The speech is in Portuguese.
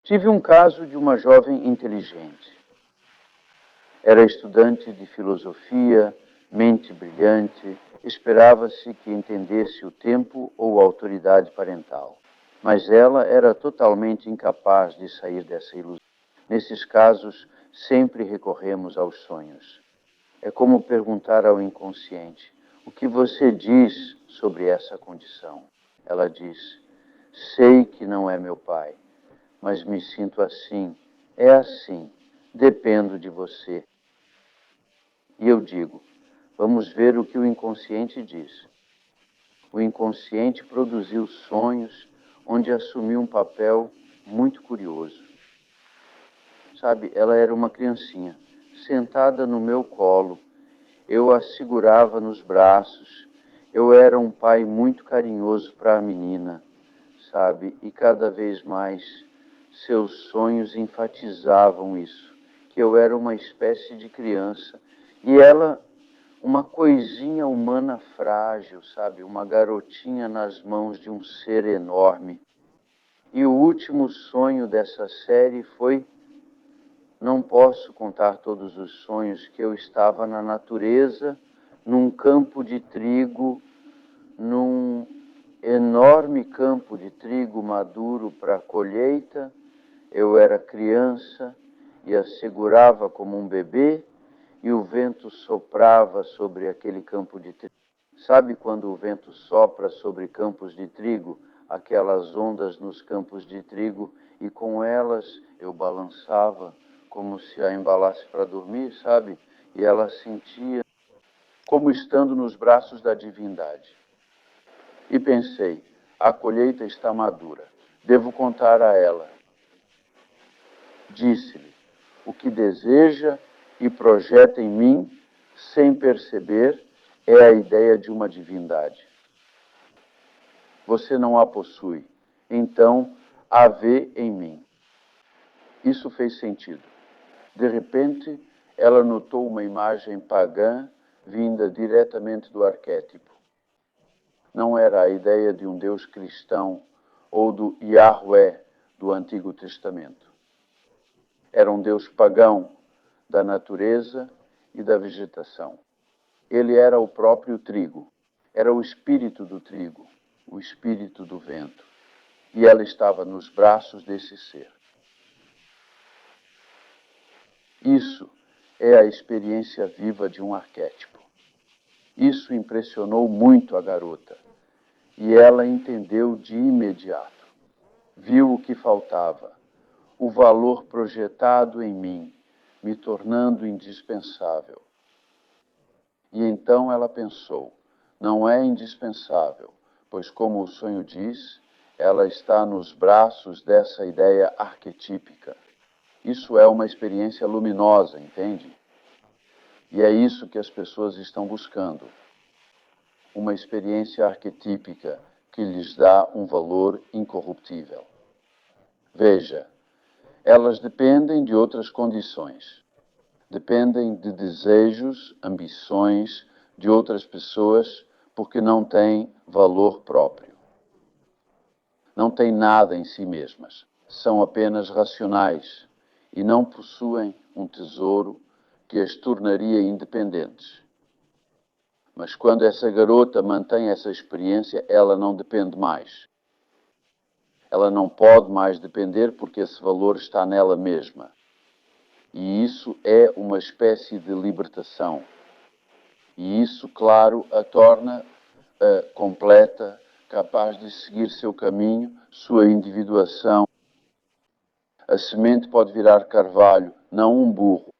Tive um caso de uma jovem inteligente. Era estudante de filosofia, mente brilhante, esperava-se que entendesse o tempo ou a autoridade parental. Mas ela era totalmente incapaz de sair dessa ilusão. Nesses casos, sempre recorremos aos sonhos. É como perguntar ao inconsciente: o que você diz sobre essa condição? Ela diz: sei que não é meu pai, mas me sinto assim. É assim. Dependo de você. E eu digo: vamos ver o que o inconsciente diz. O inconsciente produziu sonhos onde assumiu um papel muito curioso. Sabe, ela era uma criancinha, sentada no meu colo. Eu a segurava nos braços. Eu era um pai muito carinhoso para a menina, sabe? E cada vez mais seus sonhos enfatizavam isso, que eu era uma espécie de criança. E ela, uma coisinha humana frágil, sabe? Uma garotinha nas mãos de um ser enorme. E o último sonho dessa série foi: não posso contar todos os sonhos, que eu estava na natureza, num campo de trigo, num enorme campo de trigo maduro para a colheita. Eu era criança e a segurava como um bebê, e o vento soprava sobre aquele campo de trigo. Sabe quando o vento sopra sobre campos de trigo, aquelas ondas nos campos de trigo, e com elas eu balançava como se a embalasse para dormir, sabe? E ela sentia como estando nos braços da divindade. E pensei: a colheita está madura, devo contar a ela. Disse-lhe o que deseja e projeta em mim, sem perceber, é a ideia de uma divindade. Você não a possui, então a vê em mim. Isso fez sentido. De repente, ela notou uma imagem pagã vinda diretamente do arquétipo. Não era a ideia de um Deus cristão ou do Yahweh do Antigo Testamento. Era um Deus pagão da natureza e da vegetação. Ele era o próprio trigo, era o espírito do trigo, o espírito do vento. E ela estava nos braços desse ser. Isso é a experiência viva de um arquétipo. Isso impressionou muito a garota, e ela entendeu de imediato. Viu o que faltava, o valor projetado em mim, me tornando indispensável. E então ela pensou: não é indispensável, pois, como o sonho diz, ela está nos braços dessa ideia arquetípica. Isso é uma experiência luminosa, entende? E é isso que as pessoas estão buscando. Uma experiência arquetípica que lhes dá um valor incorruptível. Veja, elas dependem de outras condições. Dependem de desejos, ambições de outras pessoas, porque não têm valor próprio. Não têm nada em si mesmas. São apenas racionais e não possuem um tesouro que as tornaria independentes. Mas quando essa garota mantém essa experiência, ela não depende mais. Ela não pode mais depender porque esse valor está nela mesma. E isso é uma espécie de libertação. E isso, claro, a torna completa, capaz de seguir seu caminho, sua individuação. A semente pode virar carvalho, não um burro.